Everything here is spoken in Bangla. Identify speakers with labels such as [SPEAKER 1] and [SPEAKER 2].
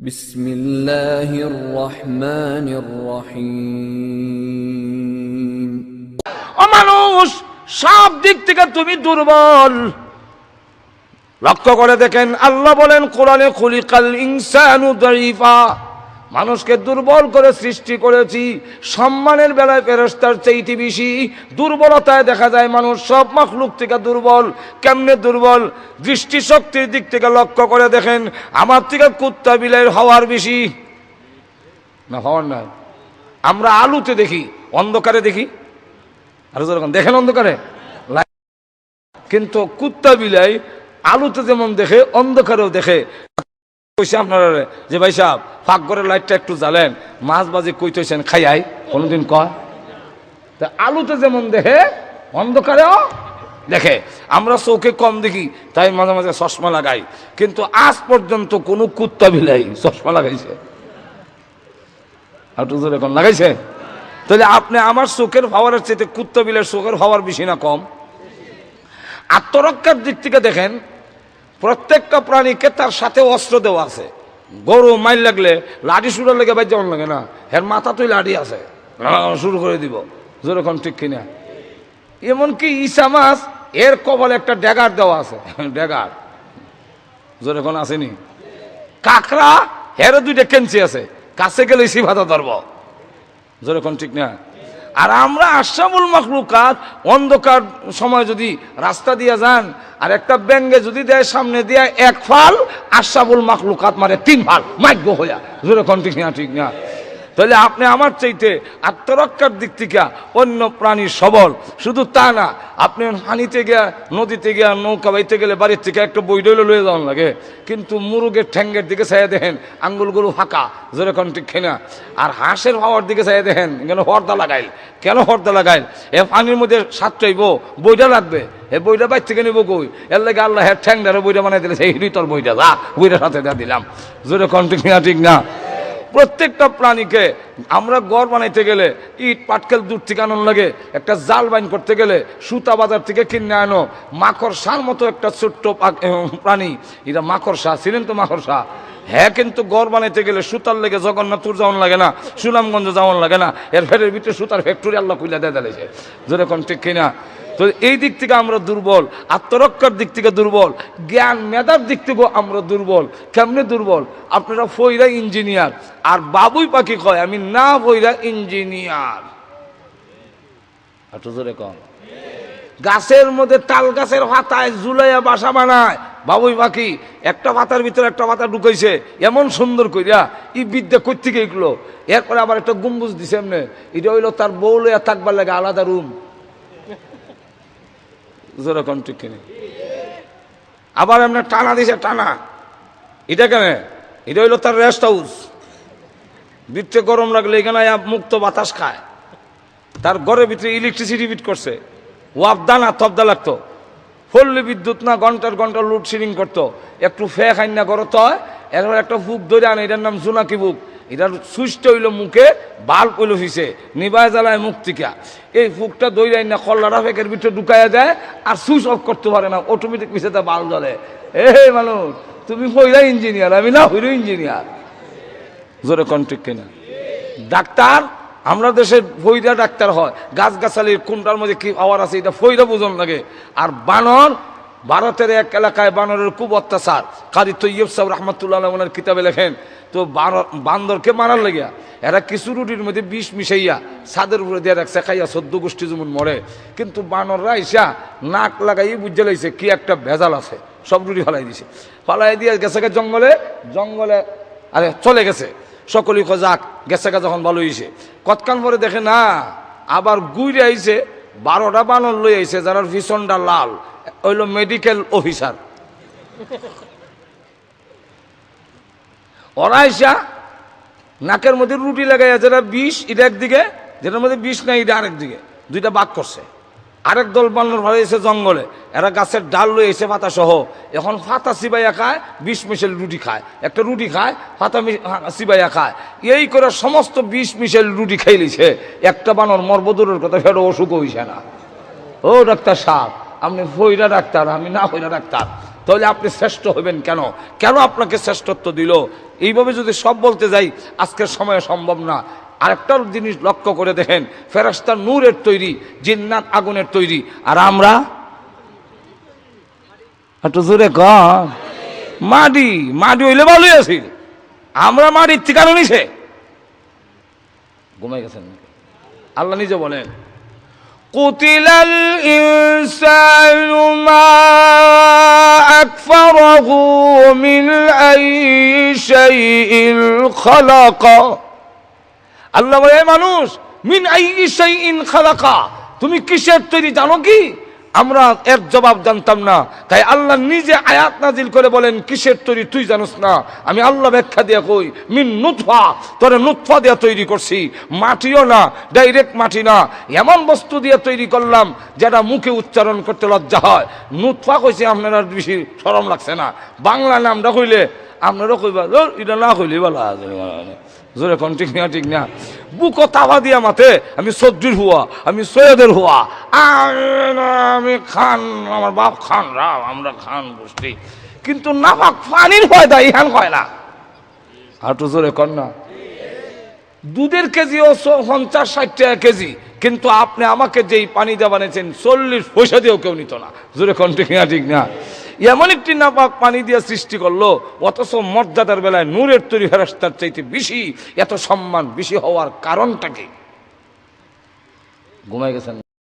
[SPEAKER 1] বিসমিল্লাহির রহমানির রহিম।
[SPEAKER 2] ও মানুষ, সব দিক থেকে তুমি দুর্বল। লক্ষ্য করে দেখেন, আল্লাহ বলেন কোরআনে, খুলিকাল ইনসানু দাঈফা, মানুষকে দুর্বল করে সৃষ্টি করেছি। সম্মানের বেলায় ফেরেশতার চাইতে বেশি দুর্বলতায় দেখা যায় মানুষ সব মাখলুক থেকে দুর্বল। কেমনে দুর্বল? দৃষ্টিশক্তির দিক থেকে লক্ষ্য করে দেখেন, আমার থেকে কুত্তা বিলাইয়ের হওয়ার বেশি না, হওয়ার নাই। আমরা আলোতে দেখি, অন্ধকারে দেখি। আর যখন দেখেন অন্ধকারে, কিন্তু কুত্তা বিলাই আলোতে যেমন দেখে, অন্ধকারেও দেখে। আপনারা যে ভাই সাহেব ফাঁক করে লাইটটা একটু জ্বালেন, মাছ বাজে কইতেছেন খাইয়াই, কোনোদিন কয়? তা আলোতে যেমন দেখে, অন্ধকারেও দেখে। আমরা চোখে কম দেখি, তাই মাঝে মাঝে চশমা লাগাই, কিন্তু আজ পর্যন্ত কোনো কুত্তা বিলাই চশমা লাগাইছে? আর জোরে এখন লাগাইছে? তাহলে আপনি আমার চোখের পাওয়ারের চাইতে কুত্তা বিলাইয়ের চোখের পাওয়ার বেশি না কম? আত্মরক্ষার দিক থেকে দেখেন, প্রত্যেকটা প্রাণীকে তার সাথে অস্ত্র দেওয়া আছে। গরু মাইল লাগলে লাঠি শুরু লেগে বাই যেমন লাগে না, এর মাথা তুই লাঠি আছে, শুরু করে দিব। যেরকম ঠিক কিনা? এমনকি ঈসা মাছ, এর কপালে একটা ড্যাগার দেওয়া আছে, ড্যাগার যেরকম আসেনি। কাঁকড়া, এর দুইটা কেঞ্চি আছে, কাছে গেলে সিভাতা ধরব। যেরকম ঠিক না? আর আমরা আশরাফুল মাখলুকাত, অন্ধকার সময় যদি রাস্তা দিয়ে যান আর একটা ব্যাঙ্গে যদি দেয় সামনে দিয়ে এক ফাল, আশরাফুল মাখলুকাত মারে 3 ফাল, মাইগ্য হইয়া। যেরকম ঠিক না? ঠিক না? তাহলে আপনি আমার চাইতে আত্মরক্ষার দিক থেকে অন্য প্রাণী সবল। শুধু তা না, আপনি পানিতে গিয়া, নদীতে গিয়া নৌকা বাইতে গেলে বাড়ির থেকে একটা বইডইলে লয়ে যাওয়ান লাগে, কিন্তু মুরগের ঠ্যাঙ্গের দিকে চাইয়া দেখেন আঙ্গুলগুলো ফাঁকা। যেরকম ঠিক না? আর হাঁসের হাওয়ার দিকে চাইয়া দেখেন, কেন হর্দা লাগাইল? কেন হর্দা লাগাইল? এ পানির মধ্যে সাত চাইব, বইটা লাগবে, এ বইটা বাইর থেকে নিব কই? এর লাগে আল্লাহ হ্যাঁ ঠ্যাংটারে বইটা বানাই দিলে, সেই তোর বইটা যা, বইটার সাথে দিয়ে দিলাম। যেরকম ঠিক না? ঠিক না? প্রত্যেকটা প্রাণীকে আমরা গড় বানাইতে গেলে ইট পাটকেল দূর থেকে আনন লাগে, একটা জাল বাইন করতে গেলে সুতা বাজার থেকে কিনে আনো। মাকড়সার মতো একটা ছোট্ট প্রাণী, এটা মাকড়সা, ছিলেন তো মাকড়সা? হ্যাঁ, কিন্তু গড় বানাইতে গেলে সুতার লেগে জগন্নাথপুর যাওয়ান লাগে না, সুনামগঞ্জ যাওয়ান লাগে না, এর ফেরের ভিতরে সুতার ফ্যাক্টরি আল্লাহ খুলে দিয়ে দিয়েছে। যেরকম ঠিক কিনা? তো এই দিক থেকে আমরা দুর্বল, আত্মরক্ষার দিক থেকে দুর্বল, জ্ঞান মেধার দিক থেকেও আমরা দুর্বল। কেমনে দুর্বল? আপনারা ফইরা ইঞ্জিনিয়ার, আর বাবুই পাখি কয় আমি না ফইরা ইঞ্জিনিয়ার। গাছের মধ্যে, তাল গাছের পাতায় ঝুলাইয়া বাসা বানায় বাবুই পাখি। একটা পাতার ভিতরে একটা পাতা ঢুকাইছে এমন সুন্দর কইরা, ই বিদ্যা কই থেকে এগুলো। এরপরে আবার একটা গম্বুজ দিছে এমনি, এটা হইলো তার বউ লইয়া থাকবার লাগে আলাদা রুম। যেরকম ঠিক কিনে? আবার এমনি টানা দিছে, টানা। এটা কেন? এটা হইলো তার রেস্ট হাউস। ভিতরে গরম লাগলে এখানে মুক্ত বাতাস খায়। তার ঘরের ভিতরে ইলেকট্রিসিটি ফিট করছে। ওয়াবদা না তবদা লাগতো, পল্লী বিদ্যুৎ না, ঘন্টার ঘন্টা লোডশেডিং করতো। একটু ফে খাই না করত, এরপর একটা বুক ধরে আনে, এটার নাম জোনাকি বুক। এটার সুইচটা হইলো মুখে, বাল্ব হইলো ফিসে, নিবায় জ্বালায় মুখ থেকে। এই ফুকটা দইরাই না কল্লাটা ফেকের ভিতরে ঢুকাইয়া যায়, আর সুইচ অফ করতে পারে না, অটোমেটিক পিছিয়ে তা বাল্ব জ্বলে। মানুষ, তুমি হইলা ইঞ্জিনিয়ার, আমি না হইল ইঞ্জিনিয়ার। জোরে কন্ট্রিক কিনা? ডাক্তার, আমরা দেশের ফইরা ডাক্তার হয়, গাছগাছালির কোনটার মধ্যে কি পাওয়ার আছে এটা ফইরা বুঝন লাগে। আর বানর, ভারতের এক এলাকায় বানরের খুব অত্যাচার। কারি তৈয়ব সাহেব রহমতুল্লাহ ওনার কিতাবে লেখেন, তো বান্দরকে মারার লেগিয়া এরা কিছু রুটির মধ্যে বিষ মিশাইয়া ছাদের উপরে দিয়ে রাখছে, খাইয়া 14 গোষ্ঠী যেমন মরে। কিন্তু বানররা আইসা নাক লাগাই বুঝে লাইছে কি একটা ভেজাল আছে, সব রুটি ফালাই দিছে। ফালাই দিয়ে গেছে জঙ্গলে, জঙ্গলে আরে চলে গেছে। সকলেই যাক গেছে, যখন ভালো হয়েছে, কতক্ষণ পরে দেখে না আবার গুইরে আইছে 12টা বানর লই আইছে, যারা ভীষণটা লাল, হইল মেডিকেল অফিসার। ওরা আইসা নাকের মধ্যে রুটি লাগাইয়া, যেটা বিষ এটা একদিকে, যেটার মধ্যে বিষ নাই এটা আরেকদিকে, দুইটা বাক করছে। আরেক দল বানর ভালো এসে জঙ্গলে, এরা গাছের ডাল লয়ে এসে পাতা সহ, এখন ফাতা চিবাইয়া খায়, বিষ মিশেল রুটি খায়। একটা রুটি খায়, ফাতা চিবাইয়া খায়, এই করে সমস্ত বিষ মিশেল রুটি খাইলিছে। একটা বানর মর্বদূরের কথা, ফেরো অসুখ হইছে না। ও ডাক্তার সাহেব, আপনি ফইরা ডাক্তার, আমি না ফইরা ডাক্তার। তাহলে আপনি শ্রেষ্ঠ হবেন কেন? কেন আপনাকে শ্রেষ্ঠত্ব দিল? এইভাবে যদি সব বলতে যাই আজকের সময়ে সম্ভব না। আরেকটা জিনিস লক্ষ্য করে দেখেন, ফেরেশতা নূরের তৈরি, জিন্নাত আগুনের তৈরি, আর আমরা একটু জোরে কন, মাটি। মাটি হইলে ভালোই আছি, আমরা মাটির ঠিকানা নিছে। ঘুমাই গেছেন? আল্লাহ নিজে বলেন, কুতিলাল ইনসানু মা আকফারাহু মিন আইয়ি শাইইন খালাকা। আল্লাহ বলে, মানুষ, মিন আইয়ি শাইইন খালাকা, তুমি কিসের তৈরি জানো কি? আমরা এর জবাব জানতাম না, তাই আল্লাহ নিজে আয়াত নাজিল করে বলেন, কিসের তৈরি তুই জানোস না? আমি আল্লাহ ব্যাখ্যা দিয়া কই, মিন নুতফা, তোরে নুতফা দিয়া তৈরি করছি। মাটিও না, ডাইরেক্ট মাটি না, এমন বস্তু দিয়ে তৈরি করলাম যেটা মুখে উচ্চারণ করতে লজ্জা হয়। নুতফা কইছে, আপনার বেশি শরম লাগছে না? বাংলা নামটা কইলে আপনারও কইবা, এটা না কইলে বলা জোরে কোন, ঠিক না? ঠিক না? বুকো তাওয়া দিয়া মাথে, আমি সদ্রির হুয়া, আমি সৈয়দের হুয়া, আমি খান, আমার বাপ খান রাও, আমরা খান গোষ্ঠী, কিন্তু নাপাক পানির ফয়দা ইহান হয় না। আর তো জোরে কর না। দুধের কেজিও 50-60 টাকা কেজি, কিন্তু আপনি আমাকে যেই পানি দেওয়া বানিয়েছেন 40 পয়সা দিয়েও কেউ নিত না। জোরে কোন, ঠিক না? ঠিক না? এমন একটি নাপাক পানি দিয়ে সৃষ্টি করলো, অথচ মর্যাদার বেলায় নূরের তৈরি ফেরেশতার চাইতে বেশি, এত সম্মান বেশি হওয়ার কারণটা কি? ঘুমাই গেছেন?